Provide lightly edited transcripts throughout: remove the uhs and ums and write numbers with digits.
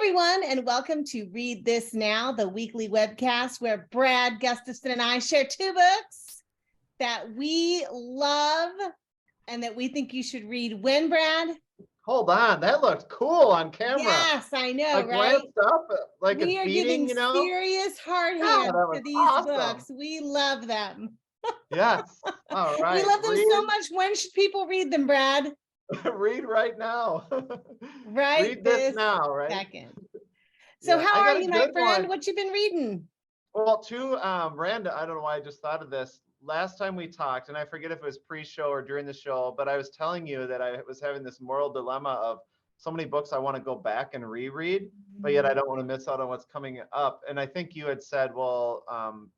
everyone, and welcome to Read This Now, the weekly webcast where Brad, Gustafson, and I share two books that we love and that we think you should read. When, Brad? Hold on, that looked cool on camera. Yes, I know, like right? Up, like we it's are beating, giving serious hard Yeah, hands that to was these awesome. books. We love them. Yes. All right. We love them so much. When should people read them, Brad? Read right now. Right Read this now, right? Second. So Yeah, how I are got a you, my good friend? one. What you been reading? Well, random. I don't know why I just thought of this. Last time we talked, and I forget if it was pre-show or during the show, but I was telling you that I was having this moral dilemma of so many books I want to go back and reread, but yet I don't want to miss out on what's coming up. And I think you had said, well,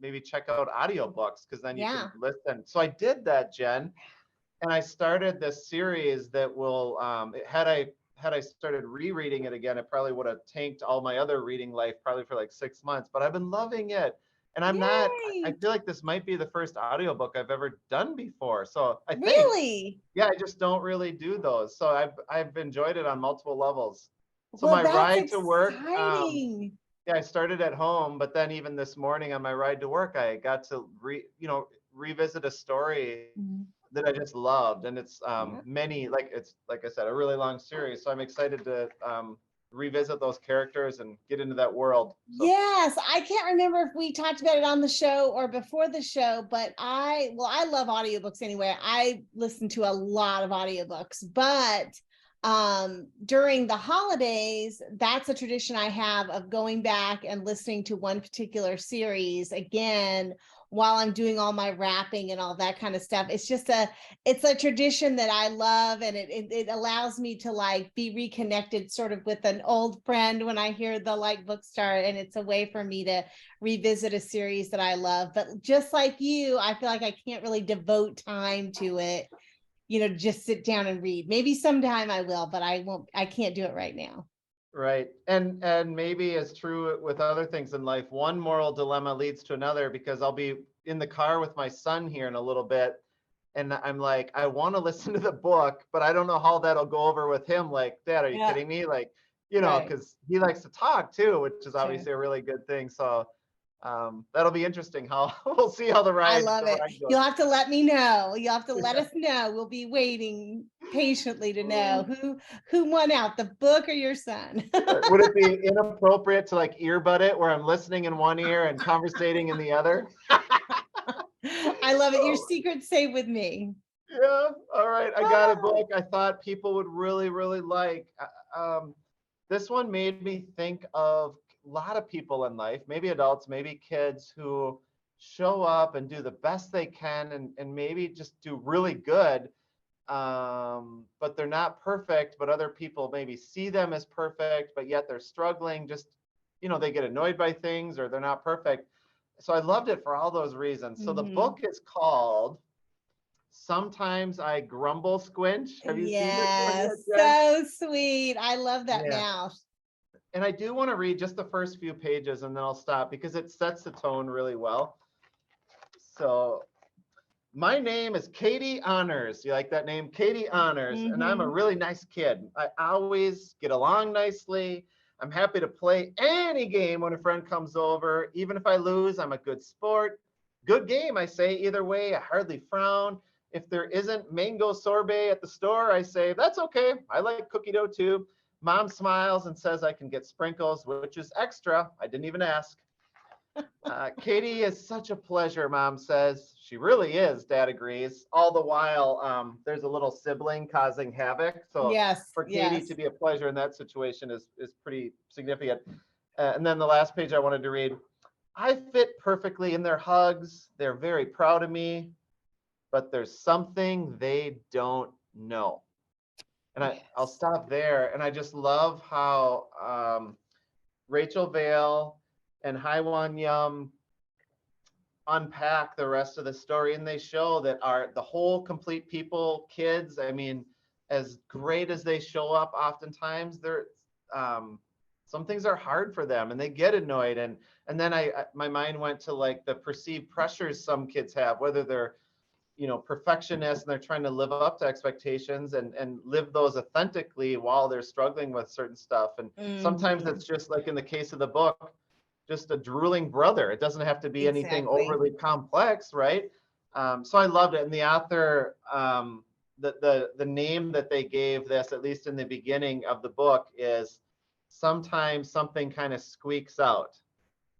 maybe check out audiobooks because then you can listen. So I did that, Jen, and I started this series that will, had I started rereading it again, it probably would have tanked all my other reading life probably for like 6 months, but I've been loving it. And I feel like this might be the first audiobook I've ever done before. So I think, yeah, I just don't really do those. So I've enjoyed it on multiple levels. So my ride to work, yeah, I started at home, but then even this morning on my ride to work, I got to revisit a story that I just loved. And it's it's like I said, a really long series. So I'm excited to revisit those characters and get into that world. So. Yes, I can't remember if we talked about it on the show or before the show, but I love audiobooks anyway. I listen to a lot of audiobooks, but during the holidays, that's a tradition I have of going back and listening to one particular series again while I'm doing all my wrapping and all that kind of stuff. It's a tradition that I love, and it allows me to like be reconnected sort of with an old friend when I hear the book start, and it's a way for me to revisit a series that I love. But just like you, I feel like I can't really devote time to it, just sit down and read. Maybe sometime I will, but I can't do it right now. Right. And maybe it's true with other things in life. One moral dilemma leads to another, because I'll be in the car with my son here in a little bit. And I'm like, I want to listen to the book, but I don't know how that'll go over with him. Like, Dad, are you kidding me? Like, because he likes to talk too, which is obviously a really good thing. So that'll be interesting. How we'll see how the ride. I love it. You'll have to let me know. You'll have to let us know. We'll be waiting patiently to know who won out, the book or your son. Would it be inappropriate to earbud it where I'm listening in one ear and conversating in the other? I love it. Your secret's safe with me. Yeah. All right. I got a book I thought people would really, really like. This one made me think of a lot of people in life, maybe adults, maybe kids, who show up and do the best they can and maybe just do really good, but they're not perfect, but other people maybe see them as perfect, but yet they're struggling. Just, they get annoyed by things or they're not perfect. So I loved it for all those reasons. So the book is called Sometimes I Grumblesquinch. Have you seen this one yet, so sweet. I love that mouth. And I do want to read just the first few pages and then I'll stop because it sets the tone really well. So my name is Katie Honors. You like that name? Katie Honors. And I'm a really nice kid. I always get along nicely. I'm happy to play any game when a friend comes over. Even if I lose, I'm a good sport. Good game, I say. Either way, I hardly frown. If there isn't mango sorbet at the store, I say, that's okay. I like cookie dough too. Mom smiles and says I can get sprinkles, which is extra. I didn't even ask. Katie is such a pleasure, Mom says. She really is, Dad agrees. All the while, there's a little sibling causing havoc. So for Katie to be a pleasure in that situation is pretty significant. And then the last page I wanted to read. I fit perfectly in their hugs. They're very proud of me, but there's something they don't know. And I'll stop there. And I just love how Rachel Vail and Hyewon unpack the rest of the story. And they show that the whole complete people, kids, I mean, as great as they show up, oftentimes they're some things are hard for them and they get annoyed. And then my mind went to the perceived pressures some kids have, whether they're perfectionists, and they're trying to live up to expectations and live those authentically while they're struggling with certain stuff. And sometimes it's just like in the case of the book, just a drooling brother. It doesn't have to be anything overly complex, right? So I loved it. And the author, the name that they gave this, at least in the beginning of the book, is Sometimes Something Kind of Squeaks Out.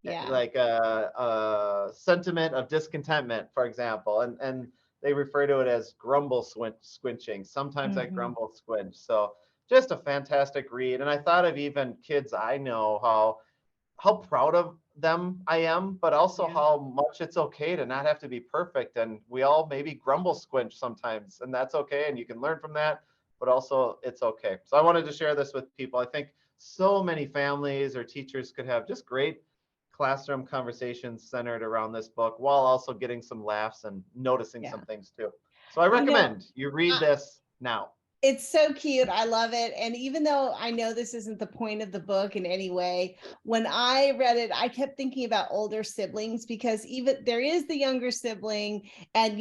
Yeah. Like a sentiment of discontentment, for example. And they refer to it as grumblesquinching. Sometimes I grumble squinch. So just a fantastic read. And I thought of even kids I know, how proud of them I am, but also how much it's okay to not have to be perfect. And we all maybe grumble squinch sometimes, and that's okay. And you can learn from that, but also it's okay. So I wanted to share this with people. I think so many families or teachers could have just great classroom conversations centered around this book, while also getting some laughs and noticing some things too. So I recommend you read this now. It's so cute. I love it. And even though I know this isn't the point of the book in any way, when I read it, I kept thinking about older siblings, because even there is the younger sibling, and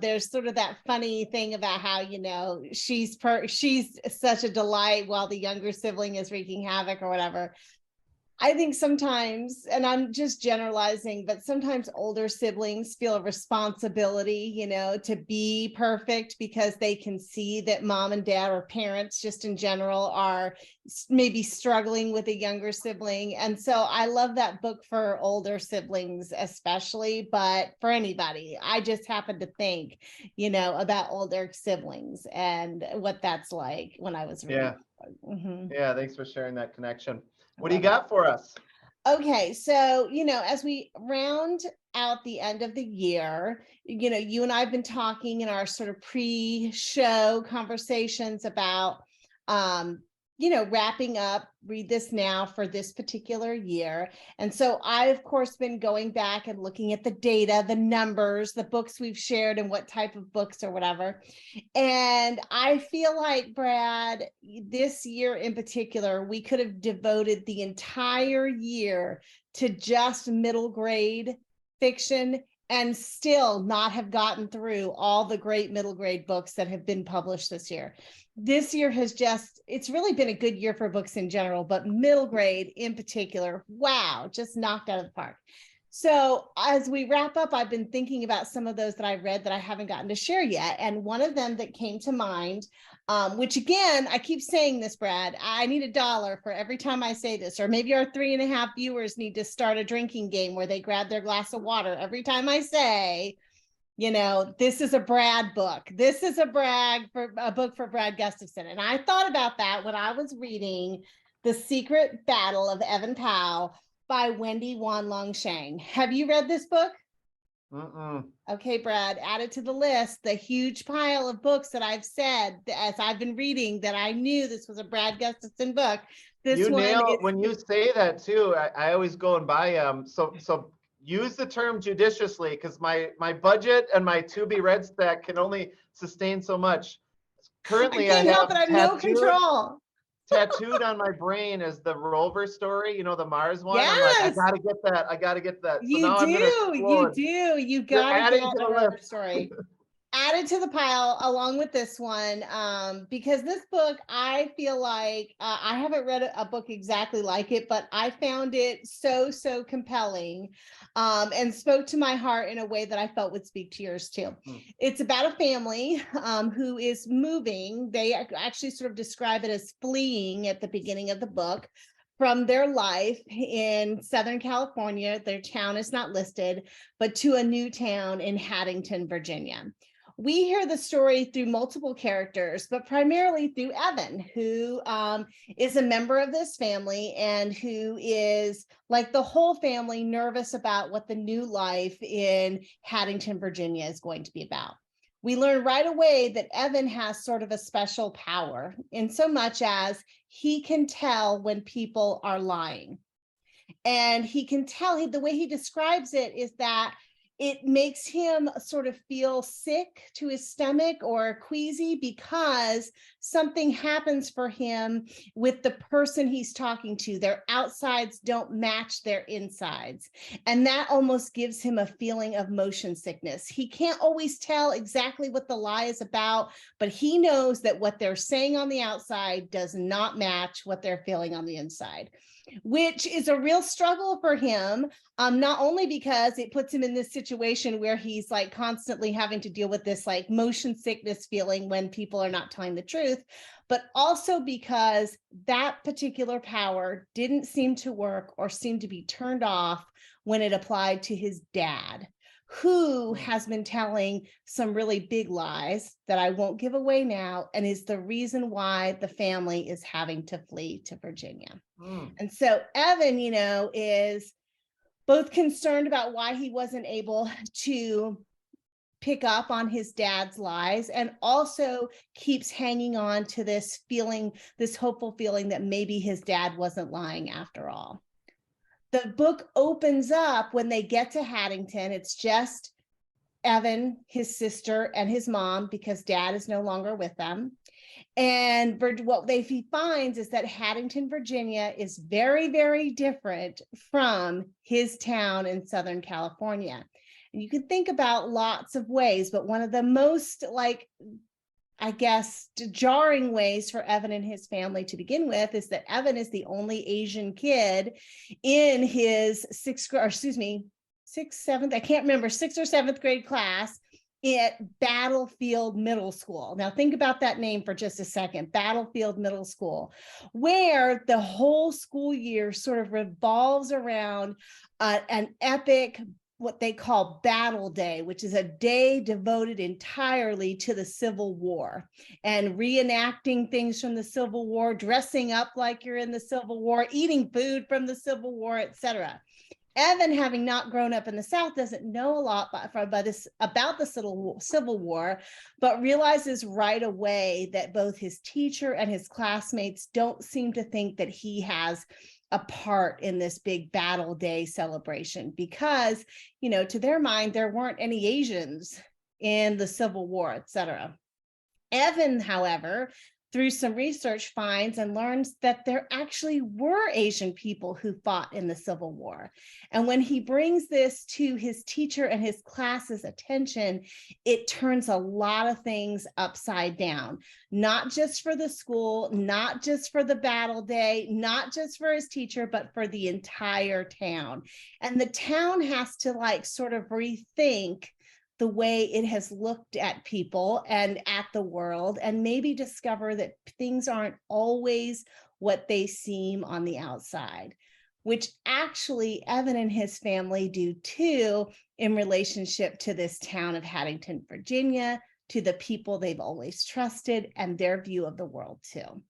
there's sort of that funny thing about how she's such a delight while the younger sibling is wreaking havoc or whatever. I think sometimes, and I'm just generalizing, but sometimes older siblings feel a responsibility, to be perfect, because they can see that mom and dad, or parents just in general, are maybe struggling with a younger sibling. And so I love that book for older siblings especially, but for anybody. I just happened to think, about older siblings and what that's like when I was reading. Yeah, thanks for sharing that connection. What do you got for us? Okay, so, as we round out the end of the year, you and I have been talking in our sort of pre-show conversations about, wrapping up Read This Now for this particular year. And so I've, of course, been going back and looking at the data, the numbers, the books we've shared, and what type of books or whatever. And I feel like, Brad, this year in particular, we could have devoted the entire year to just middle grade fiction and still not have gotten through all the great middle grade books that have been published this year. This year it's really been a good year for books in general, but middle grade in particular, wow, just knocked out of the park. So as we wrap up, I've been thinking about some of those that I read that I haven't gotten to share yet. And one of them that came to mind, which again, I keep saying this, Brad, I need $1 for every time I say this, or maybe our 3.5 viewers need to start a drinking game where they grab their glass of water every time I say, this is a Brad book. This is a book for Brad Gustafson. And I thought about that when I was reading The Secret Battle of Evan Powell by Wendy, Wan-Long, Shang. Have you read this book? Okay, Brad, add it to the list. The huge pile of books that I've said as I've been reading that I knew this was a Brad Gustafson book. When you say that too, I always go and buy so use the term judiciously, because my budget and my to be read stack can only sustain so much. Currently, I have no control. Tattooed on my brain is the Rover story, the Mars one. Yes. I'm like, I gotta get that. So you gotta get the Rover story. Added to the pile along with this one, because this book, I feel like I haven't read a book exactly like it, but I found it so compelling, and spoke to my heart in a way that I felt would speak to yours too. It's about a family who is moving. They actually sort of describe it as fleeing at the beginning of the book from their life in Southern California. Their town is not listed, but to a new town in Haddington, Virginia. We hear the story through multiple characters, but primarily through Evan, who is a member of this family and who is, like the whole family, nervous about what the new life in Haddington, Virginia is going to be about. We learn right away that Evan has sort of a special power, in so much as he can tell when people are lying. And he can tell, the way he describes it is that it makes him sort of feel sick to his stomach or queasy because something happens for him with the person he's talking to. Their outsides don't match their insides. And that almost gives him a feeling of motion sickness. He can't always tell exactly what the lie is about, but he knows that what they're saying on the outside does not match what they're feeling on the inside, which is a real struggle for him. Not only because it puts him in this situation where he's like constantly having to deal with this like motion sickness feeling when people are not telling the truth, but also because that particular power didn't seem to work or seem to be turned off when it applied to his dad, who has been telling some really big lies that I won't give away now, and is the reason why the family is having to flee to Virginia. And so Evan, is both concerned about why he wasn't able to pick up on his dad's lies, and also keeps hanging on to this feeling, this hopeful feeling that maybe his dad wasn't lying after all. The book opens up when they get to Haddington. It's just Evan, his sister, and his mom, because dad is no longer with them. And what he finds is that Haddington, Virginia is very, very different from his town in Southern California. And you can think about lots of ways, but one of the most jarring ways for Evan and his family to begin with is that Evan is the only Asian kid in his sixth or seventh grade class at Battlefield Middle School. Now think about that name for just a second, Battlefield Middle School, where the whole school year sort of revolves around an epic, what they call Battle Day, which is a day devoted entirely to the Civil War and reenacting things from the Civil War, dressing up like you're in the Civil War, eating food from the Civil War, etc. Evan, having not grown up in the South, doesn't know a lot about the Civil War, but realizes right away that both his teacher and his classmates don't seem to think that he has a part in this big Battle Day celebration because, to their mind, there weren't any Asians in the Civil War, etc. Evan, however, through some research, finds and learns that there actually were Asian people who fought in the Civil War. And when he brings this to his teacher and his class's attention, it turns a lot of things upside down, not just for the school, not just for the Battle Day, not just for his teacher, but for the entire town. And the town has to sort of rethink the way it has looked at people and at the world, and maybe discover that things aren't always what they seem on the outside, which actually Evan and his family do too in relationship to this town of Haddington, Virginia, to the people they've always trusted and their view of the world too.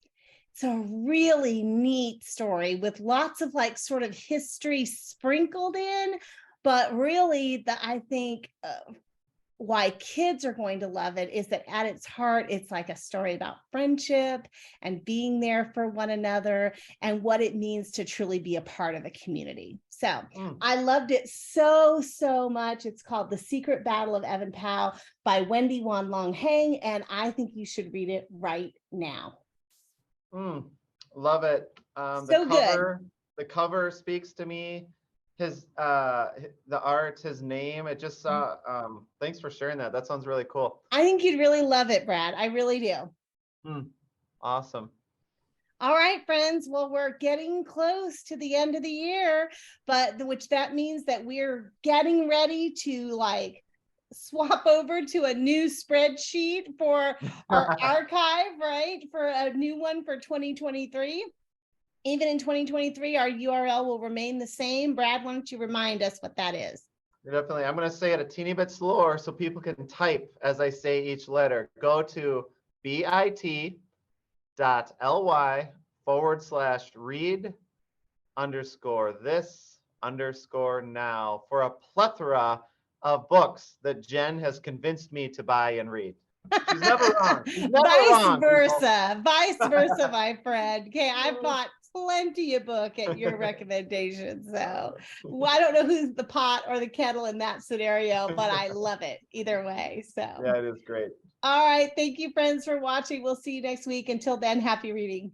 It's a really neat story with lots of sort of history sprinkled in, but really I think why kids are going to love it is that at its heart, it's like a story about friendship and being there for one another and what it means to truly be a part of a community. So I loved it so much. It's called The Secret Battle of Evan Powell by Wendy Wan-Long, and I think you should read it right now. Love it. The cover speaks to me. The art, his name, it just thanks for sharing that. That sounds really cool. I think you'd really love it, Brad. I really do. Awesome. All right, friends. Well, we're getting close to the end of the year, which that means that we're getting ready to swap over to a new spreadsheet for our archive, right? For a new one for 2023. Even in 2023, our URL will remain the same. Brad, why don't you remind us what that is? Definitely. I'm going to say it a teeny bit slower so people can type as I say each letter. Go to bit.ly/read_this_now for a plethora of books that Jenn has convinced me to buy and read. She's never wrong. She's never Vice versa, my friend. Okay, I've bought plenty of book at your recommendation. So well, I don't know who's the pot or the kettle in that scenario, but I love it either way. So yeah, it is great. all right. Thank you, friends, for watching. We'll see you next week. Until then, happy reading.